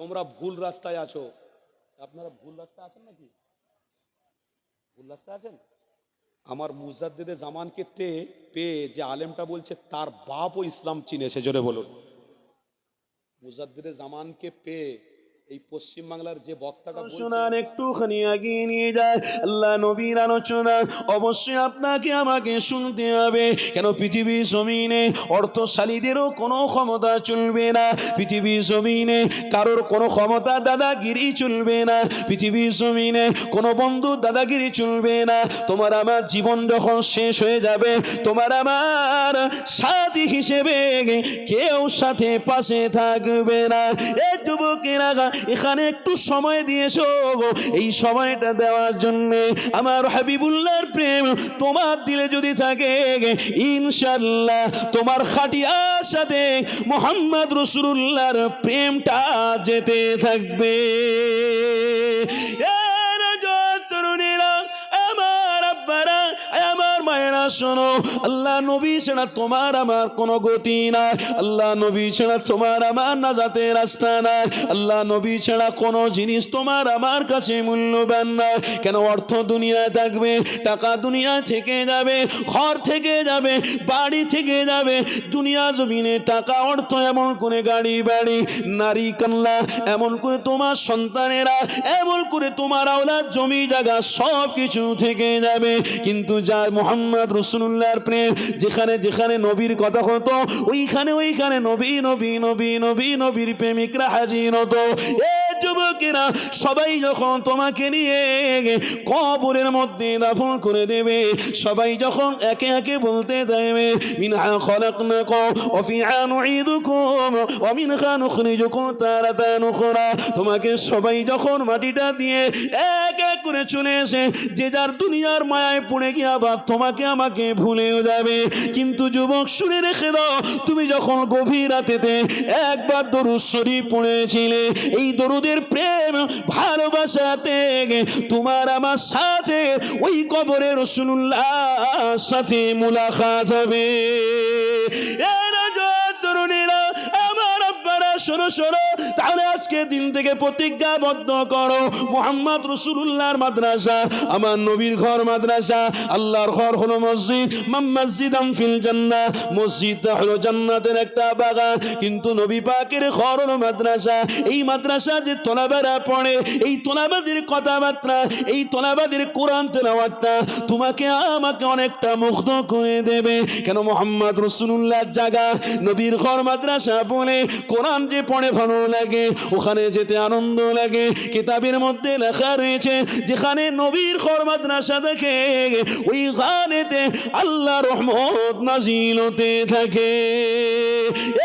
তোমরা ভুল রাস্তায় আছো। আপনারা ভুল রাস্তায় আছেন নাকি? ভুল রাস্তায় আছেন? আমার মুজাদ্দিদে জামানকে পেয়ে যে আলেমটা বলছে তার বাপও ইসলাম চিনেছে, জোরে বলুন। মুজাদ্দিদে জামানকে পেয়ে এই পশ্চিম বাংলার যে বক্তাটা শোনান, একটুখানি এগিয়ে নিয়ে যায় আল্লাহ নবীর আলোচনা। অবশ্যই আপনাকে আমাকে শুনতে হবে, কেন পৃথিবীর জমিনে অর্থশালীদেরও কোনো ক্ষমতা চলবে না। পৃথিবীর জমিনে কারোর কোনো ক্ষমতা দাদাগিরি চলবে না। পৃথিবীর জমিনে কোনো বন্ধু দাদাগিরি চলবে না। তোমার আমার জীবন যখন শেষ হয়ে যাবে, তোমার আমার সাথী হিসেবে কেউ সাথে পাশে থাকবে না। এই যুবকেরা এখানে একটু সময় দিয়েছো, এই সময়টা দেওয়ার জন্য আমার হাবিবুল্লাহর প্রেম তোমার দিলে যদি থাকে, ইনশাআল্লাহ তোমার খাটিয়ার সাথে মুহাম্মদ রাসূলুল্লাহর প্রেমটা যেতে থাকবে। শোনো, আল্লাহ নবী ছাড়া তোমার আমার কোনো গতি নাই। আল্লাহ নবী ছাড়া তোমার আমার নাজাতের রাস্তা নাই। আল্লাহ নবী ছাড়া কোনো জিনিস তোমার আমার কাছে মূল্যবান না। কেন অর্থ দুনিয়ায় থাকবে, টাকা দুনিয়া থেকে যাবে, ঘর থেকে যাবে, বাড়ি থেকে যাবে, দুনিয়া জমিনে টাকা অর্থ এমন করে গাড়ি বাড়ি নারী কন্যা, এমন করে তোমার সন্তানেরা, এমন করে তোমার আওলাদ জমি জায়গা সব কিছু থেকে যাবে। কিন্তু যার মুহাম্মদ রাসূলুল্লাহর প্রেম, যেখানে যেখানে নবীর কথা হতো ওইখানে ওইখানে নবী নবী নবী নবী নবীর প্রেমিকরা হাজির হতো। এ যুবকেরা, সবাই যখন তোমাকে নিয়ে কবরের মধ্যে দাফন করে দেবে, সবাই যখন একে একে বলতে দেবে মিনহা খলাকনাকুম ওয়া ফিহা নুঈদুকুম ওয়া মিনহা নুখরিজুকুম তারাতান উখরা, তোমাকে সবাই যখন মাটিটা দিয়ে এক এক করে চলে এসে যে যার দুনিয়ার মায়ায় পড়ে গিয়ে আবার তোমাকে আমাকে ভুলেও যাবে। কিন্তু যুবক, শুনে রেখে দাও, তুমি যখন গভীর রাতেতে একবার দরুদ শরীফ পড়েছিলে, এই দরুদের প্রেম ভালোবাসাতে তোমার আমার সাথে ওই কবরে রাসূলুল্লাহর সাথে মুলাকাত হবে। শোনো শোনো, তাহলে আজকে দিন থেকে প্রতিজ্ঞাবদ্ধ করো, মুহাম্মদ রাসূলুল্লাহর মাদ্রাসা, আমার নবীর ঘর মাদ্রাসা, আল্লাহর ঘর হলো মসজিদ, মসজিদাম ফিল জান্নাহ, মসজিদটা হলো জান্নাতের একটা বাগান, কিন্তু নবী পাকের ঘর হলো মাদ্রাসা। এই মাদ্রাসা যে তোলাবারা পড়ে, এই তোলাবাদের কথাবার্তা, এই তোলাবাদের কোরআন তেলাওয়াতটা তোমাকে আমাকে অনেকটা মুগ্ধ করে দেবে। কেন মুহাম্মদ রাসূলুল্লাহর জায়গা নবীর ঘর মাদ্রাসা বলে কোরআন যে পড়ে ভালো লাগে, ওখানে যেতে আনন্দ লাগে। কিতাবের মধ্যে লেখা রয়েছে যেখানে নবীর ঘর মাদ্রাসা দেখে ওই গানেতে আল্লাহ রহমত নাজিল হতে থাকে।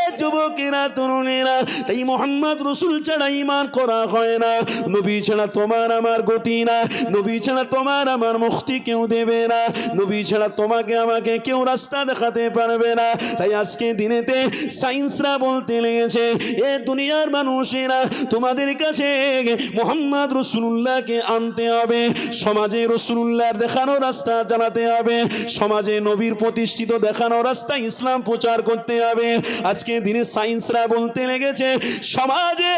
এ যুবকেরা, তরুণেরা, এই মুহাম্মদ রাসূল ছাড়া ঈমান করা হয় না। নবী ছাড়া তোমার আমার গতি না, নবী ছাড়া তোমার আমার মুক্তি কেউ দেবে না, নবী ছাড়া তোমাকে আমাকে কেউ রাস্তা দেখাতে পারবে না। তাই আজকে দিনেতে সায়েন্সরা বলতে লেগেছে, এ দুনিয়ার মানুষেরা, তোমাদের কাছে মুহাম্মদ রাসূলুল্লাহকে আনতে হবে, সমাজে রাসূলুল্লাহর দেখানো রাস্তা জানাতে হবে, সমাজে নবীর প্রতিষ্ঠিত দেখানো রাস্তা ইসলাম প্রচার করতে হবে। আজকে দিনে সায়েন্সরা বলতে লেগেছে, সমাজে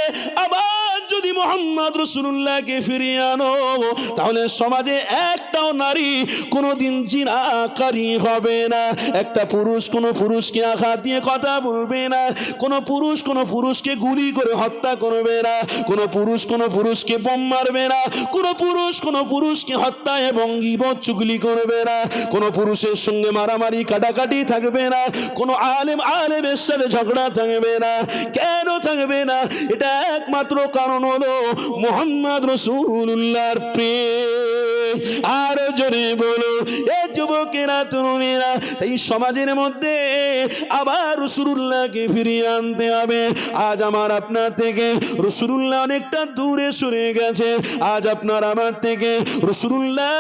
আবার যদি মুহাম্মদ রাসূলুল্লাহকে ফিরিয়ে আনো, তাহলে সমাজে একটাও নারী কোনোদিন জিনাকারী হবে না, একটা পুরুষ কোনো পুরুষকে আঘাত দিয়ে কথা বলবে না, কোনো পুরুষ কোনো পুরুষকে গুলি করে হত্যা করবে না, কোনো পুরুষ কোনো পুরুষকে বোম মারবে না, কোনো পুরুষ কোনো পুরুষকে হত্যা এবং গীবত চুগলি করবে না, কোনো পুরুষের সঙ্গে মারামারি কাটাকাটি থাকবে না, কোনো আলেমের সাথে ঝগড়া থাকবে না। কেন থাকবে না? এটা একমাত্র কারণ হলো মুহাম্মদ রাসূলুল্লাহর প্রেম। আর জোরে বলো, এ যুবকেরা, তরুণেরা, এই সমাজের মধ্যে আবার রাসূলুল্লাহকে ফিরিয়ে আনতে হবে। আজ আমার আপনার থেকে রাসূলুল্লাহ অনেকটা দূরে সরে গেছে, আজ আপনার আমার থেকে রাসূলুল্লাহ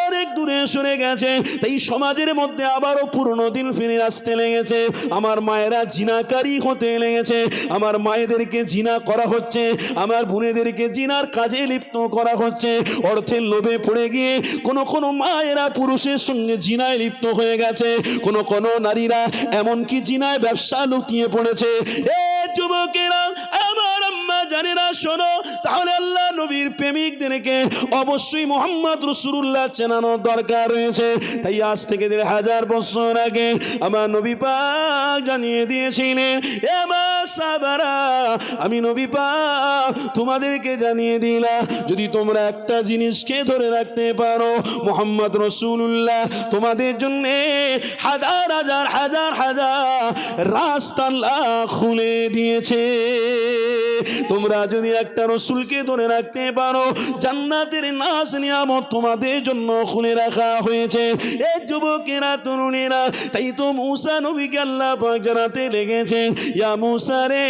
অনেক দূরে সরে গেছে। এই সমাজের মধ্যে আবারও পুরনো দিন ফিরে আসতে লেগেছে। আমার মায়েরা জিনাকারী হতে লেগেছে, আমার মায়েদেরকে জিনা করা হচ্ছে, আমার বোনেদেরকে জিনার কাজে লিপ্ত করা হচ্ছে। অর্থের লোভে পড়ে গিয়ে কোনো কোনো মায়েরা পুরুষের সঙ্গে জিনায় লিপ্ত হয়ে গেছে, কোনো কোনো নারীরা এমনকি জিনায় ব্যবসা লুকিয়ে পড়েছে। এ যুবকেরা, আমার আম্মা জান শোনো, তাহলে আল্লাহ নবীর প্রেমিকদেরকে অবশ্যই মোহাম্মদ রাসূলুল্লাহ চেনানোর দরকার রয়েছে। তাই আজ থেকে 1500 বছর আগে আমার নবী পাক জানিয়ে দিয়েছিলেন, এ আমার সাহাবারা, আমি নবী পাক তোমাদেরকে জানিয়ে দিলাম, যদি তোমরা একটা জিনিসকে ধরে রাখতে পারো, মোহাম্মদ রাসূলুল্লাহ তোমাদের জন্য হাজার হাজার হাজার হাজার রাস্তা আল্লাহ খুলে দিয়েছে। তোমরা যদি একটা রসুলকে ধরে রাখতে পারো, জান্নাতের নাজ নিয়ামত তোমাদের জন্য খুলে রাখা হয়েছে। এই যুবকেরা, তরুণেরা, তাই তো মুসা নবীকে আল্লাহ পাক জানাতে লেগেছেন, ইয়া মুসা রে,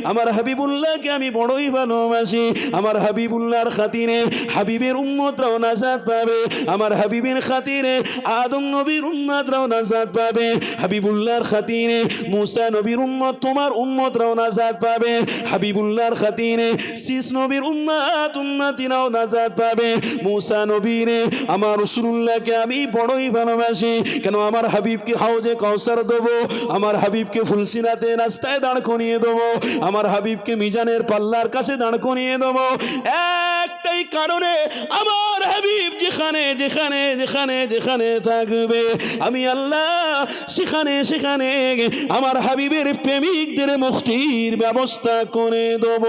আমার হাবিবুল্লাহকে আমি বড়ই ভালোবাসি, আমার হাবিবুল্লাহর খাতিরে হাবিবের উম্মতরাও নাজাত পাবে, আমার হাবিবের খাতিরে আদম নবীর উম্মতরাও নাজাত পাবে, হাবিবুল্লাহর খাতিরে মুসা নবীর উম্মত তোমার উম্মতরাও নাজাত পাবে, হাবিবুল্লাহর খাতিরে শীষ নবীর উম্মতিরাও নাজাত পাবে। মুসা নবীরে আমার রাসূলুল্লাহকে আমি বড়ই ভালোবাসি, কেন আমার হাবিবকে হাউজে কাউসার দেবো, আমার হাবিবকে ফুলসিরাতে রাস্তায় দাঁড় করিয়ে দেবো, আমার হাবিবকে মিজানের পাল্লার কাছে দাঁড় করিয়ে দেবো, একটাই কারণে, আমার হাবিব যেখানে যেখানে যেখানে যেখানে থাকবে আমি আল্লাহ সেখানে সেখানে আমার হাবিবের প্রেমিকদের মুক্তির ব্যবস্থা করে দেব।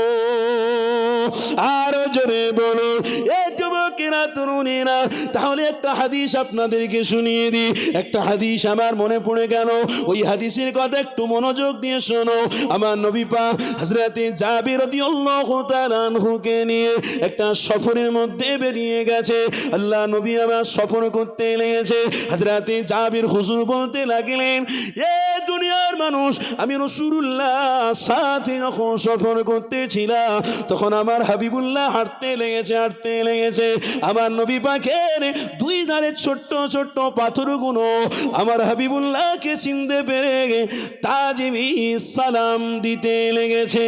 আর জোরে বলো এ যুবকেরা, তরুণীরা, তাহলে একটা হাদিস আপনাদেরকে শুনিয়ে দিই। একটা হাদিস আমার মনে পড়ে গেল, ওই হাদিসের কথা একটু মনোযোগ দিয়ে শোনো। আমার নবী পাক হযরতে জাবির রাদিয়াল্লাহু তাআলা আনহুকে নিয়ে একটা সফরের মধ্যে বেরিয়ে গেছে। আল্লাহ নবী আবার সফর করতে লেগেছে। হযরতে জাবির হুজুর বলতে লাগলেন, এ দুনিয়ার মানুষ, আমি রাসূলুল্লাহ সাথে যখন সফর করতেছিলাম তখন আমার হাবিবুল্লাহ হাঁটতে লেগেছে। আমার নবী পাকের দুই ধারে ছোট্ট ছোট্ট পাথরগুলো আমার হাবিবুল্লাহকে চিনতে পেরে তাজিমি সালাম দিতে লেগেছে।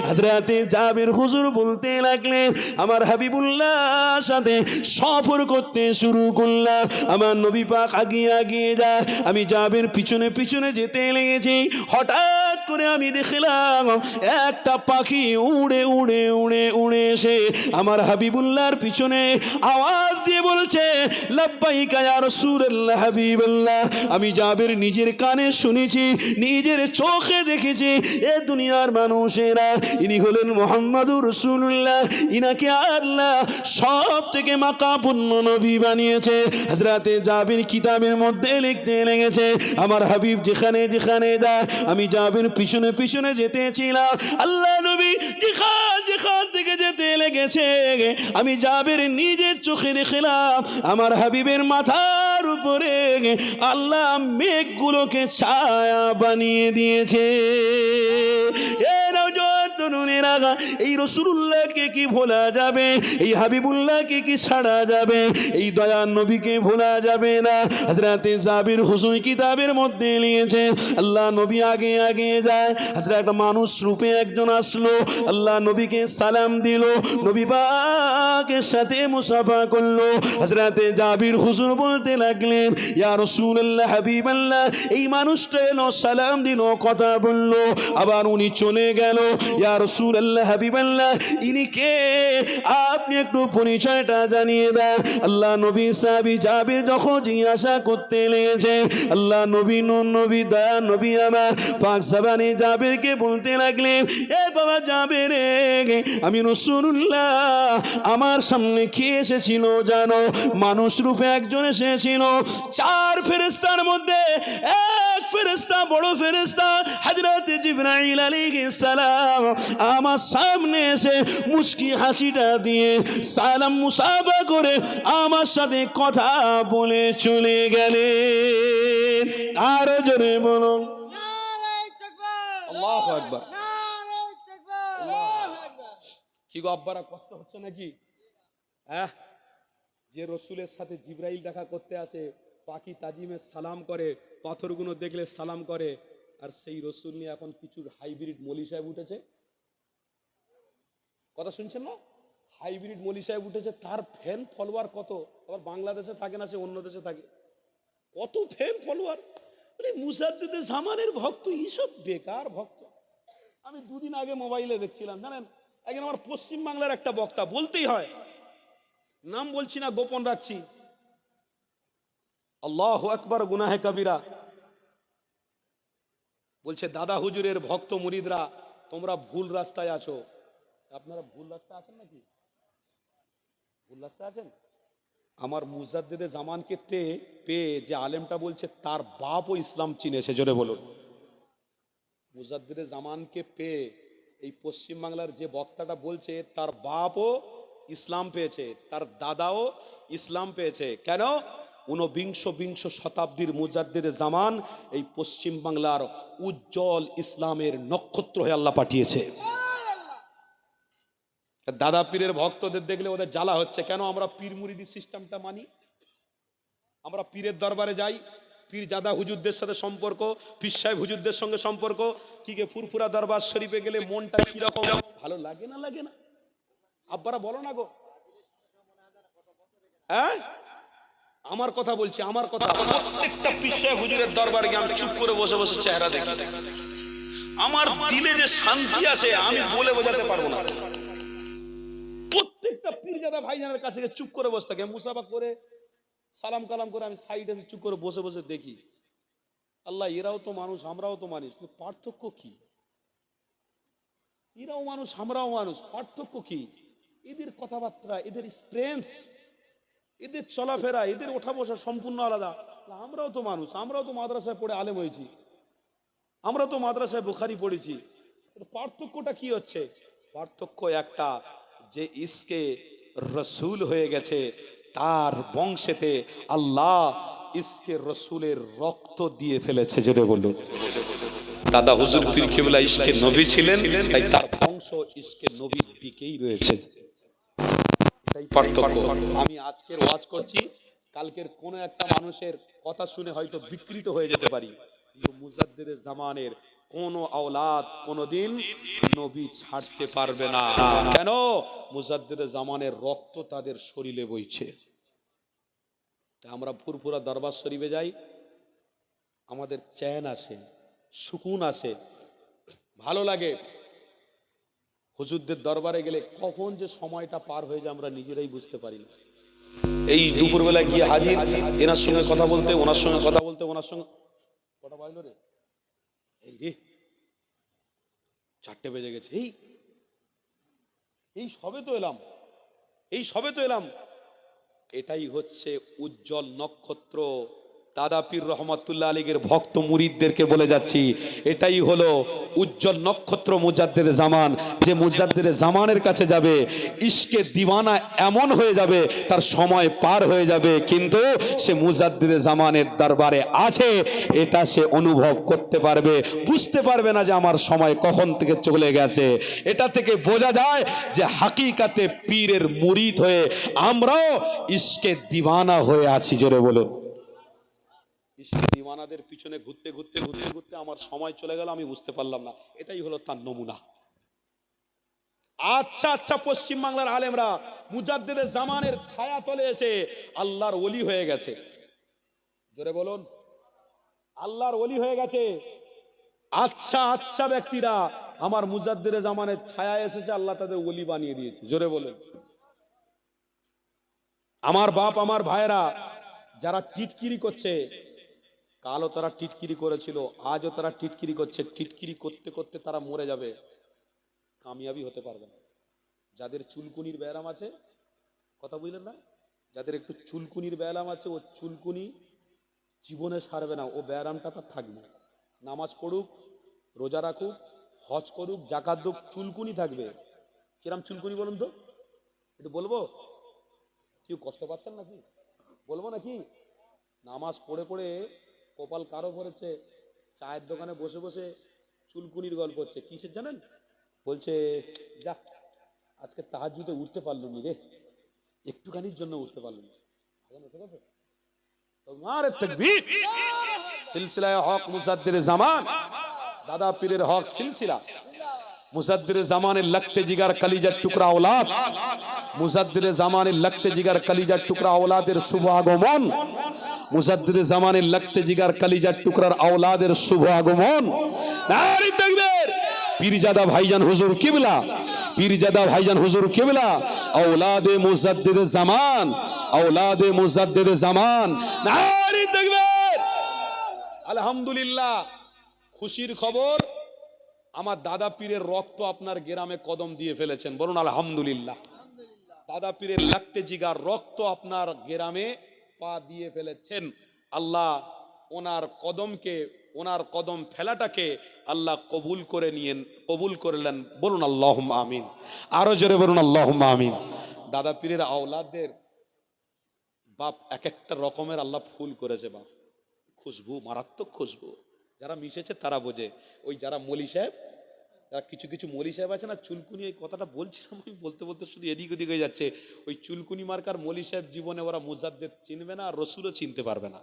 হযরতে জাবির হুজুর বলতে লাগলেন, আমার হাবিবুল্লাহর সাথে সফর করতে শুরু করলাম, আমার নবী পাক আগিয়ে যায়, আমি জাবির পিছনে পিছনে যেতে লেগেছি। হঠাৎ করে আমি দেখলাম একটা পাখি উড়ে উড়ে উড়ে উড়ে এসে আমার হাবিবুল্লাহর পিছনে আওয়াজ দিয়ে বলছে, লাব্বাইকা ইয়া রাসূলুল্লাহ হাবিবাল্লাহ। আমি জাবির নিজের কানে শুনেছি, নিজের চোখে দেখেছি, এ দুনিয়ার মানুষেরা, ইনি হলেন মুহাম্মাদুর রাসূলুল্লাহ, ইনাকে আল্লাহ সব থেকে মাকাপূর্ণ নবী বানিয়েছে। হযরতে জাবির কিতাবের মধ্যে লিখতে লেগেছে, আমার হাবিব যেখানে যেখানে যায় আমি জাবির পিছনে পিছনে যেতেছিলাম, আল্লাহ নবী যেখান থেকে যেতে লেগেছে আমি জাবির নিজের চোখে দেখলাম আমার হাবিবের মাথার উপরে আল্লাহ মেঘগুলোকে ছায়া বানিয়ে দিয়েছে। এই রাসূলুল্লাহকে কি ভোলা যাবে? এই হাবিবুল্লাহকে কি ছাড়া যাবে? এই দয়ার নবীকে ভোলা যাবে না। হযরতে জাবির হুজুর কিতাবের মধ্যে লিখেছে, আল্লাহ নবী আগে আগে যায়, হযরত একটা মানুষ রূপে একজন আসলো, আল্লাহ নবীকে সালাম দিল, নবী পাকের সাথে মুসাফা করলো। হযরতে জাবির হুজুর বলতে লাগলেন, ইয়া রাসূলুল্লাহ হাবিবাল্লাহ, এই মানুষটা এলো, সালাম দিল, কথা বললো, আবার উনি চলে গেল। ইয়া রাসূলুল্লাহ হাবিবাল্লাহ, ইনি কে? আপনি একটু পরিচয়টা জানিয়ে দেন। আল্লাহ নবী সাহাবী জাবির যখন জিজ্ঞাসা করতে লেগেছে, আল্লাহ নবী নবী দয়া নবী আমার পাক জবানে জাবিরকে বলতে লাগলেন, এ বাবা জাবির, আমি রাসূলুল্লাহ, আমার সামনে কে এসেছিল জানো? মানুষ রূপে একজন এসেছিল। 4 ফেরেশতার মধ্যে এক ফেরেশতা, বড় ফেরেশতা হযরত জিবরাইল আলাইহিস সালাম আমার সামনে এসে মুচকি হাসিটা দিয়ে সালাম মুসাফা করে আমার সাথে কথা বলে চলে গেলেন। আরো জোরে বলুন নারায়ে তাকবীর, আল্লাহু আকবার। নারায়ে তাকবীর, আল্লাহু আকবার। কি গো আব্বারা, কষ্ট হচ্ছে নাকি? হ্যাঁ, যে রসুলের সাথে জিবরাইল দেখা করতে আসে, পাখি তাজিমে সালাম করে, পাথরগুলো দেখলে সালাম করে, আর সেই রসুল নিয়ে এখন কিছু হাইব্রিড মলি সাহেব উঠেছে। কথা শুনছেন না? হাইব্রিড মলি সাহেব উঠেছে, তার ফ্যান ফলোয়ার কত, আবার বাংলাদেশে থাকে না, সে অন্য দেশে থাকে, কত ফ্যান ফলোয়ার। মুসাদ্দিদে জামানের ভক্ত, এইসব বেকার ভক্ত। আমি দুদিন আগে মোবাইলে দেখছিলাম, জানেন, একজন আমার পশ্চিম বাংলার একটা বক্তা, বলতেই হয়, নাম বলছি না, গোপন রাখছি, আল্লাহু আকবার গুনাহে কবিরা, বলছে দাদা হুজুরের ভক্ত মুরিদরা তোমরা ভুল রাস্তায় আছো। আপনারা ভুল রাস্তায় আছেন নাকি? ভুল রাস্তায় আছেন? আমার মুজাদ্দেদে জামানকে পেয়ে যে আলেমটা বলছে তার বাপও ইসলাম চিনেছে, জোরে বলুন। মুজাদ্দেদে জামানকে পেয়ে এই পশ্চিম বাংলার যে বক্তাটা বলছে তার বাপও ইসলাম পেয়েছে, তার দাদাও ইসলাম পেয়েছে। কেন? ঊনবিংশ শতাব্দীর মুজাদ্দেদে জামান এই পশ্চিম বাংলার উজ্জ্বল ইসলামের নক্ষত্র হয়ে আল্লাহ পাঠিয়েছে। দাদা পীরের ভক্তদের দেখলে ওদের জ্বালা হচ্ছে, কেন আমরা পীর মুরিদি সিস্টেমটা মানি, আমরা পীরের দরবারে যাই, পীর জাদা হুজুরদের সাথে সম্পর্ক, পীর সাহেব হুজুরদের সঙ্গে সম্পর্ক, কি গে ফুরফুরা দরবার শরীফে গেলে মনটা কিরকম ভালো লাগে না লাগে না? আব্বারা বলো না গো, হ্যাঁ আমার কথা বলছি, আমার কথা। প্রত্যেকটা পীর সাহেব হুজুরের দরবারে গিয়ে আমি চুপ করে বসে বসে চেহারা দেখি, আমার দিলে যে শান্তি আছে আমি বলে বোঝাতে পারবো না। প্রত্যেকটা পীরজাদা ভাইজানের কাছে চুপ করে বসে থাকে, মুসাফা করে সালাম কালাম করে আমি সাইডে চুপ করে বসে বসে দেখি, আল্লাহ এরাও তো মানুষ আমরাও তো মানুষ, পার্থক্য কি? এরাও মানুষ আমরাও মানুষ, পার্থক্য কি? এদের কথাবার্তা, এদের স্ট্রেন্স, এদের চলাফেরা, এদের ওঠা বসা সম্পূর্ণ আলাদা। আমরাও তো মানুষ, আমরাও তো মাদ্রাসায় পড়ে আলেম হয়েছি, আমরা তো মাদ্রাসায় বুখারি পড়েছি, পার্থক্যটা কি হচ্ছে? পার্থক্য একটা, যে ইসকে রসুল হয়ে গেছে তার বংশেতে আল্লাহ ইসকে রসুলের রক্ত দিয়ে ফেলেছে, যেটা বলুন। দাদা হুজুর পীর কেবলা ইসকে নবী ছিলেন, তাই তার বংশ ইসকে নবীর দিকেই রয়েছে, এটাই পার্থক্য। আমি আজকের ওয়াজ করছি, কালকের কোন একটা মানুষের কথা শুনে হয়তো বিকৃত হয়ে যেতে পারি, কিন্তু মুজাদ্দেদে জামানের কোন আওলাদ কোনদিন নবী ছাড়তে পারবে না। কেন? মুজাদ্দেদে জামানের রক্ত তাদের শরীরে বইছে। আমরা ফুরফুরা দরবার শরীফে যাই, আমাদের চ্যান আসে, সুকুন আসে, ভালো লাগে। হুজুরদের দরবারে গেলে কখন যে সময়টা পার হয়ে যায় আমরা নিজেরাই বুঝতে পারি না। এই দুপুরবেলা গিয়ে হাজির, এনার সঙ্গে কথা বলতে, ওনার সঙ্গে কথা বলতে, ওনার সঙ্গে কটা বাজলো রে, এই রে 4টে বেজে গেছে, এই সবে তো এলাম, এই সবে তো এলাম। এটাই হচ্ছে উজ্জ্বল নক্ষত্র। দাদা পীর রহমাতুল্লাহ আলীর ভক্ত মুরিদদেরকে বলে যাচ্ছি, এটাই হলো উজ্জ্বল নক্ষত্র মুজাদ্দেদে জামান। যে মুজাদ্দেদে জামানের কাছে যাবে, ইশকে দিওয়ানা এমন হয়ে যাবে, তার সময় পার হয়ে যাবে, কিন্তু সে মুজাদ্দেদে জামানের দরবারে আছে এটা সে অনুভব করতে পারবে, বুঝতে পারবে না যে আমার সময় কখন থেকে চলে গেছে। এটা থেকে বোঝা যায় যে হাকিকাতে পীরের মুরিদ হয়ে আমরাও ইশকে দিওয়ানা হয়ে আছি, জোরে বলুন। ইশকে দিওয়ানাদের পিছনে ঘুরতে ঘুরতে ঘুরতে ঘুরতে আমার সময় চলে গেল, আমি বুঝতে পারলাম না। এটাই হলো তার নমুনা। আচ্ছা আচ্ছা, পশ্চিম বাংলার আলেমরা মুজাদ্দেদে জামানের ছায়া তলে এসে আল্লাহর ওলি হয়ে গেছে, জোরে বলুন, আল্লাহর ওলি হয়ে গেছে। আচ্ছা আচ্ছা ব্যক্তিরা আমার মুজাদ্দেদে জামানের ছায়া এসেছে, আল্লাহ তাদের ওলি বানিয়ে দিয়েছে, জোরে বলুন। আমার বাপ আমার ভাইরা যারা টিটকিরি করছে, কালও তারা টিটকিরি করেছিল, আজও তারা টিটকিরি করছে, টিটকিরি করতে করতে তারা মরে যাবে, কামিয়াবি হতে পারবে না। যাদের চুলকুনির ব্যায়াম আছে, কথা বুঝলেন না, যাদের একটু চুলকুনির ব্যায়াম আছে, ও চুলকুনি জীবনে সারবে না, ও ব্যায়ামটা তার থাকবে। নামাজ পড়ুক, রোজা রাখুক, হজ করুক, জাকাত দুক, চুলকুনি থাকবে। কিরম চুলকুনি বলুন তো, একটু বলবো? কেউ কষ্ট পাচ্ছেন নাকি? বলবো নাকি? নামাজ পড়ে পড়ে কপাল কারো পড়েছে, চায়ের দোকানে বসে বসে চুলকুনির গল্প হচ্ছে, কিসের জানেন? বলছে যা আজকে তাহাজ্জুদে উঠতে পারলো নি রে, একটুখানির জন্য উঠতে পারলো না। ঠিক আছে, তোমার তাকবীর। সিলসিলায়ে হক মুজাদ্দেদে জামান, দাদা পীরের হক সিলসিলা। মুজাদ্দেদে জামানের লাগতে জিগার কলিজার টুকরা औलाद, মুজাদ্দেদে জামানের লাগতে জিগার কলিজার টুকরা औलाদের শুভ আগমন, মুজাদ্দেদে জামানের লাগতে জিগার কলিজার টুকরার औलाদের শুভ আগমন। নারে তাকবীর। পীরজাদা ভাইজান হুজুর কিবলা পীরজাদা ভাইজান হুজুর কেবলা औलादे मुजद्दिद জামান औलादे मुजद्दिद জামান নারে তাকবীর। আলহামদুলিল্লাহ, খুশির খবর, আমার দাদা পীরের রক্ত আপনার গ্রামে কদম দিয়ে ফেলেছেন, বলুন আলহামদুলিল্লাহ। দাদা পীরের লাগতে জিগার রক্ত আপনার গ্রামে পা দিয়ে ফেলেছেন। আল্লাহ ওনার কদমকে, ওনার কদম ফেলাটাকে আল্লাহ কবুল করে নিয়েন, কবুল করলেন, বলুন আল্লাহুম্মা আমিন। আরো জোরে বলুন আল্লাহুম্মা আমিন। দাদা পীরের আওলাদদের বাপ এক একটা রকমের আল্লাহ ফুল করেছে বাপ, খুশবু, মারাত্মক খুশবু। যারা মিশেছে তারা বোঝে। ওই যারা মলি সাহেব, যারা কিছু কিছু মলি সাহেব আছে না, চুলকুনি, এই কথাটা বলছিলাম আমি, বলতে বলতে শুধু এদিক ওদিক হয়ে যাচ্ছে। ওই চুলকুনি মার্কার মলি সাহেব জীবনে ওরা মুজাদ্দেদ চিনবে না, আর রসুলও চিনতে পারবে না।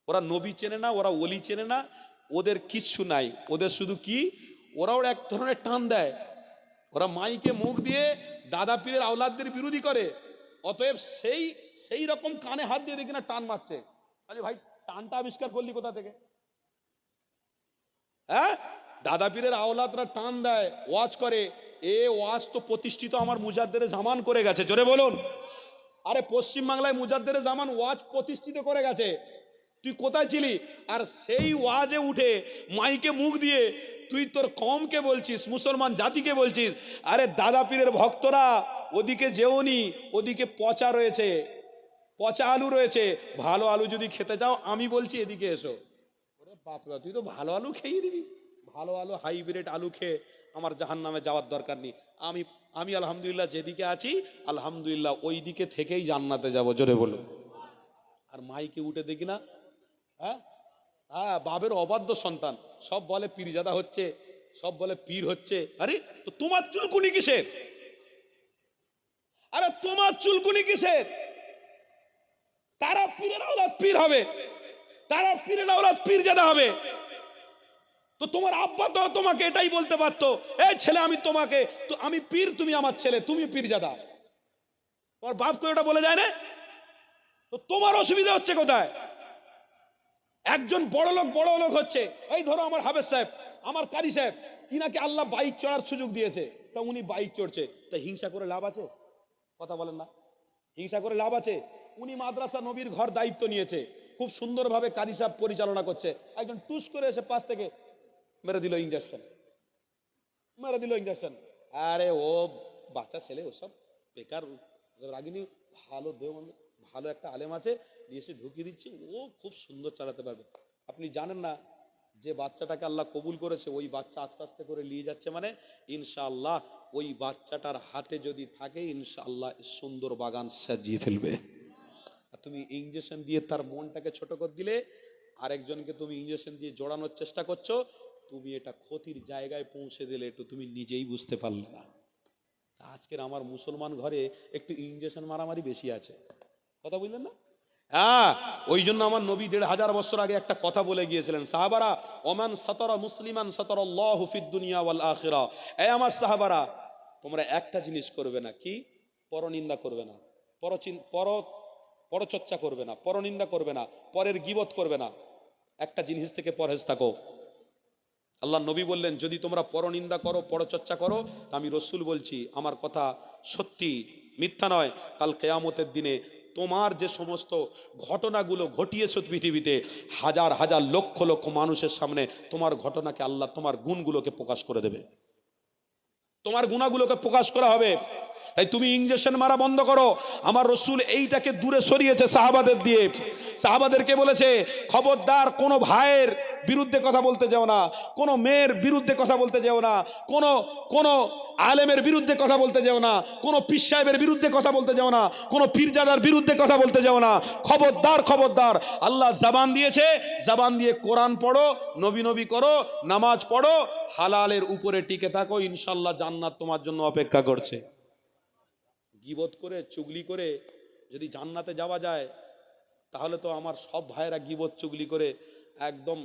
ওরা নবী চেনে না, ওরা ওলি চেনে না, ওদের কিচ্ছু নাই। ওদের শুধু কি, ওরাও এক ধরনের টান দেয়। ওরা মাইকে মুখ দিয়ে দাদা পীরের আওলাদদের বিরোধী করে, অতএব সেই রকম কানে হাত দিয়ে দেখি না টান মারছে। আরে ভাই, টানটা আবিষ্কার করলি কোথা থেকে? হ্যাঁ, দাদা পীরের আওলাদরা টান দেয়, ওয়াজ করে। এ ওয়াজ তো প্রতিষ্ঠিত আমার মুজাদ্দেরে জামান করে গেছে, জোরে বলুন। আরে পশ্চিম বাংলায় মুজাদ্দেরে জামান ওয়াজ প্রতিষ্ঠিত করে গেছে, তুই কোথায় ছিলি? আর সেই ওয়াজে উঠে মাইকে মুখ দিয়ে তুই তোর কমকে বলছিস, মুসলমান জাতিকে বলছিস, আরে দাদা পীরের ভক্তরা ওদিকে যেওনি, ওদিকে পচা রয়েছে, পচা আলু রয়েছে, ভালো আলু যদি খেতে চাও আমি বলছি এদিকে এসো। ওরে বাপরা, তুই তো ভালো আলু খেয়ে দিবি, ভালো আলু, হাইব্রিড আলু খেয়ে আমার জাহান্নামে যাওয়ার দরকার নেই। আমি আলহামদুলিল্লাহ যেদিকে আছি, আলহামদুলিল্লাহ ওই দিকে থেকেই জান্নাতে যাব, জোরে বলো। আর মাইকে উঠে দেখি না, হ্যাঁ হ্যাঁ, বাবের অবাধ্য সন্তান, সব বলে পীরজাদা হচ্ছে, সব বলে পীর হচ্ছে। আরে তো তোমার চুলকুনি কিসের? আরে তোমার চুলকুনি কিসের? তারা পীরের আওলাদ পীর হবে, তারা পীরের আওলাদ পীরজাদা হবে। তো তোমার আব্বা তো তোমাকে এটাই বলতে পারতো, এই ছেলে আমি তোমাকে, তো আমি পীর, তুমি আমার ছেলে, তুমি পীরজাদা। তোমার বাপ করে এটা বলে যায় না? তো তোমার অসুবিধা হচ্ছে কোথায়? একজন বড় লোক হচ্ছে, এই ধরো আমার হাফেজ সাহেব, আমার কারি সাহেব, ইনাকে আল্লাহ বাইক চড়ার সুযোগ দিয়েছে, তা উনি বাইক চড়ছে, তা হিংসা করে লাভ আছে? কথা বলেন না, হিংসা করে লাভ আছে? উনি মাদ্রাসা নবীর ঘর দায়িত্ব নিয়েছে, খুব সুন্দরভাবে কারি সাহেব পরিচালনা করছে, একজন টুস করে এসে পাশ থেকে মেরে দিল ইঞ্জেকশন, মেরে দিল ইঞ্জেকশন। আরে ও বাচ্চা ছেলে, ওসব বেকার রাগিনী, ভালো দেহ, ভালো একটা আলেম আছে, দিয়ে এসে ঢুকিয়ে দিচ্ছে, ও খুব সুন্দর চালাতে পারবে। আপনি জানেন না যে বাচ্চাটাকে আল্লাহ কবুল করেছে, ওই বাচ্চা আস্তে আস্তে করে নিয়ে যাচ্ছে, মানে ইনশাআল্লাহ ওই বাচ্চাটার হাতে যদি থাকে ইনশাআল্লাহ সুন্দর বাগান সাজিয়ে ফেলবে। আর তুমি ইঞ্জেকশন দিয়ে তার মনটাকে ছোট করে দিলে, আরেকজনকে তুমি ইঞ্জেকশন দিয়ে জোড়ানোর চেষ্টা করছো, তুমি এটা ক্ষতির জায়গায় পৌঁছে দিলে, একটু তুমি নিজেই বুঝতে পারলে না। আজকের আমার মুসলমান ঘরে একটু ইঞ্জেকশন মারামারি বেশি আছে, কথা বুঝলেন না? হ্যাঁ, ওই জন্য আমার নবী 1500 বছর আগে একটা কথা বলে গিয়েছিলেন, সাহাবারা, ওমান সাতারা মুসলিমান সাতারাল্লাহু ফিদ দুনিয়া ওয়াল আখিরা। এই আমার সাহাবারা, তোমরা একটা জিনিস করবে না, কি? পরনিন্দা করবে না, পরচর্চা করবে না, পরনিন্দা করবে না, পরের গীবত করবে না। একটা জিনিস থেকে পরহেজ থাকো। আল্লাহ নবী বললেন, যদি তোমরা পরনিন্দা করো, পরচর্চা করো, তা আমি রসুল বলছি, আমার কথা সত্যি, মিথ্যা নয়, কাল কিয়ামতের দিনে তোমার যে সমস্ত ঘটনাগুলো ঘটিয়েছ পৃথিবীতে, হাজার হাজার লক্ষ লক্ষ মানুষের সামনে তোমার ঘটনাকে আল্লাহ তোমার গুণগুলোকে প্রকাশ করে দেবে, তোমার গুণাগুলোকে প্রকাশ করা হবে। তাই তুমি ইঞ্জেকশন মারা বন্ধ করো। আমার রসুল এইটাকে দূরে সরিয়েছে সাহাবাদের দিয়ে, সাহাবাদেরকে বলেছে, খবরদার কোনো ভাইয়ের বিরুদ্ধে কথা বলতে যাও না, কোনো মেয়ের বিরুদ্ধে কথা বলতে যাও না, কোনো আলেমের বিরুদ্ধে কথা বলতে যাও না, কোনো পীর সাহেবের বিরুদ্ধে কথা বলতে যাও না, কোনো পীরজাদার বিরুদ্ধে কথা বলতে যাও না। খবরদার, খবরদার। আল্লাহ জবান দিয়েছে, জবান দিয়ে কোরআন পড়ো, নবী করো, নামাজ পড়ো, হালালের উপরে টিকে থাকো, ইনশাল্লাহ জান্নাত তোমার জন্য অপেক্ষা করছে। গীবত করে, চুগলি করে যদি জান্নাতে যাওয়া যায়, তাহলে তো আমার সব ভাইয়েরা গীবত চুগলি করে একদম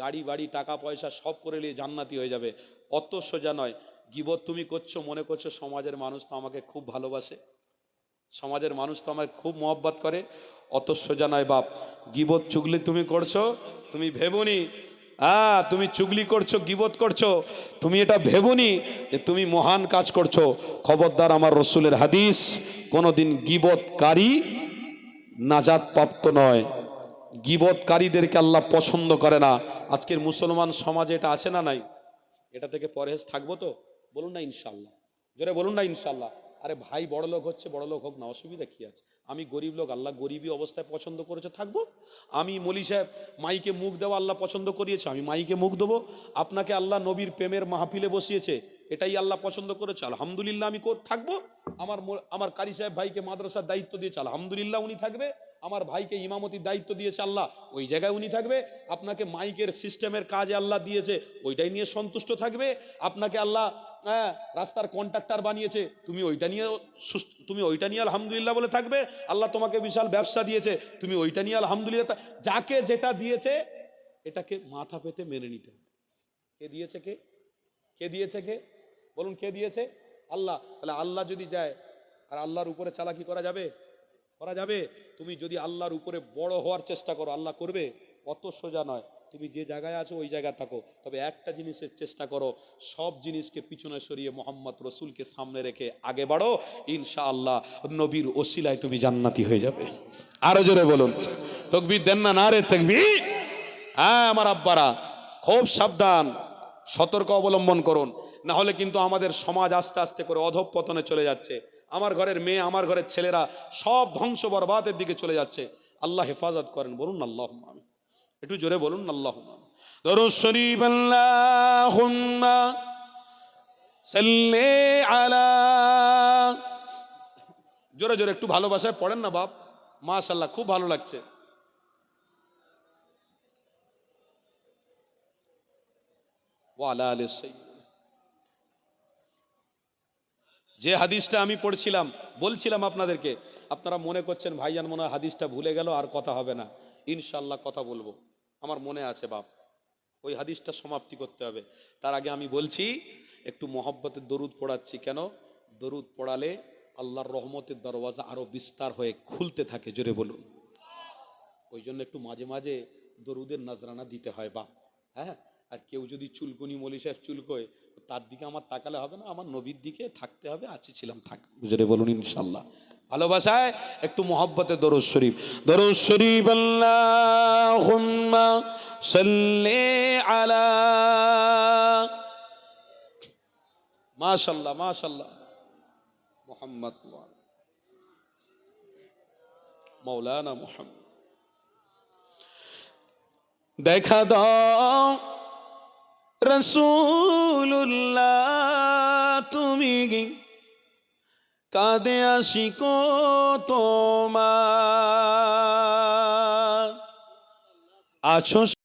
গাড়ি বাড়ি টাকা পয়সা সব করে নিয়ে জান্নাতি হয়ে যাবে। অত সোজা নয়। গীবত তুমি করছো, মনে করছো সমাজের মানুষ তো আমাকে খুব ভালোবাসে, সমাজের মানুষ তো আমাকে খুব মহব্বত করে, অত সোজা নয় বাপ। গীবত চুগলি তুমি করছো, তুমি ভেবনি তুমি চুগলি করছো, গীবত করছো, তুমি এটা ভেবনি যে তুমি মহান কাজ করছো। খবরদার, আমার রসুলের হাদিস, কোনোদিন গীবতকারী নাজাত প্রাপ্ত নয়। গীবতকারীদেরকে আল্লাহ পছন্দ করে না। আজকের মুসলমান সমাজে এটা আছে না নাই? এটা থেকে পরহেজ থাকবো তো? বলুন না ইনশাল্লাহ, জোরে বলুন না ইনশাল্লাহ। আরে ভাই বড় লোক হচ্ছে, বড় লোক হোক না, অসুবিধা কি আছে? আমি গরিব লোক, আল্লাহ গরিবী অবস্থায় পছন্দ করেছে, থাকবো। আমি মলি সাহেব, মাইকে মুখ দেওয়া আল্লাহ পছন্দ করিয়েছে, আমি মাইকে মুখ দেবো। আপনাকে আল্লাহ নবীর প্রেমের মাহফিলে বসিয়েছে, এটাই আল্লাহ পছন্দ করেছে, আলহামদুলিল্লাহ আমি থাকবো। আমার কারি সাহেব ভাইকে মাদ্রাসার দায়িত্ব দিয়েছে, আলহামদুলিল্লাহ উনি থাকবে। আমার ভাইকে ইমামতির দায়িত্ব দিয়েছে আল্লাহ, ওই জায়গায় উনি থাকবে। আপনাকে মাইকের সিস্টেমের কাজে আল্লাহ দিয়েছে, ওইটাই নিয়ে সন্তুষ্ট থাকবে। আপনাকে আল্লাহ রাস্তার কন্ট্রাক্টর বানিয়েছে, তুমি ওইটা নিয়ে আলহামদুলিল্লাহ বলে থাকবে। আল্লাহ তোমাকে বিশাল ব্যবসা দিয়েছে, তুমি ওইটা নিয়ে আলহামদুলিল্লাহ। যাকে যেটা দিয়েছে এটাকে মাথা পেতে মেনে নিতে হবে। কে দিয়েছে? কে দিয়েছে? বলুন, কে দিয়েছে? আল্লাহ। তাহলে আল্লাহ যদি যায়, আর আল্লাহর উপরে চালাকি করা যাবে? তুমি যদি আল্লাহর উপরে বড় হওয়ার চেষ্টা করো, আল্লাহ করবে? অত সোজা নয়। তুমি যে জায়গায় আছো ওই জায়গায় থাকো, তবে একটা জিনিসের চেষ্টা করো, সব জিনিসকে পিছনে সরিয়ে মোহাম্মদ রসুলকে সামনে রেখে আগে বাড়ো। ইনশাআল্লাহ নবীর ওসিলায় তুমি জান্নাতি হয়ে যাবে। আরো জোরে বলুন তাকবীর দেন না, নারে তাকবীর। আমার আব্বারা খুব সাবধান, সতর্ক অবলম্বন করুন, না হলে কিন্তু আমাদের সমাজ আস্তে আস্তে করে অধঃপতনে চলে যাচ্ছে। আমার ঘরের মেয়ে, আমার ঘরের ছেলেরা সব ধ্বংস বরবাদের দিকে চলে যাচ্ছে। আল্লাহ হেফাজত করেন, বলুন আল্লাহুম্মা আমিন। একটু জোরে বলুন আল্লাহুম্মা আমিন। দরুদ শরীফ, আল্লাহুম্মা সাল্লি আলা। জোরে জোরে একটু ভালোবাসায় পড়েন না বাপ, মাশাআল্লাহ, খুব ভালো লাগছে। ওয়া আলা আলি সাইয়্যিদ। যে হাদিসটা আমি পড়ছিলাম, বলছিলাম আপনাদেরকে, আপনারা মনে করছেন ভাইজান মনে হয় হাদিসটা ভুলে গেল, আর কথা হবে না। ইনশাআল্লাহ কথা বলবো, আমার মনে আছে বাপ। ওই হাদিসটা সমাপ্তি করতে হবে। তার আগে আমি বলছি, একটু মহব্বতের দরুদ পড়াচ্ছি। কেন? দরুদ পড়ালে আল্লাহর রহমতের দরওয়াজা আরো বিস্তার হয়ে খুলতে থাকে, জোরে বলুন। ওই জন্য একটু মাঝে মাঝে দরুদের নজরানা দিতে হয় বাপ। হ্যাঁ, আর কেউ যদি চুলকুনি মলি সাহেব চুলকোয়, তার দিকে আমার তাকালে হবে না, আমার নবীর দিকে থাকতে হবে। আছি ছিলাম, থাক, জোরে বলুন ইনশাআল্লাহ। ভালোবাসায় একটু মহব্বতে দরুদ শরীফ। দরুদ শরীফ, আল্লাহুম্মা সাল্লি আলা। মাশাআল্লাহ মাশাআল্লাহ। মুহাম্মদ মাওলানা মুহাম্মদ। দেখা দাও রাসূলুল্লাহ, তুমি কাঁদে আশিক তোমার আছো।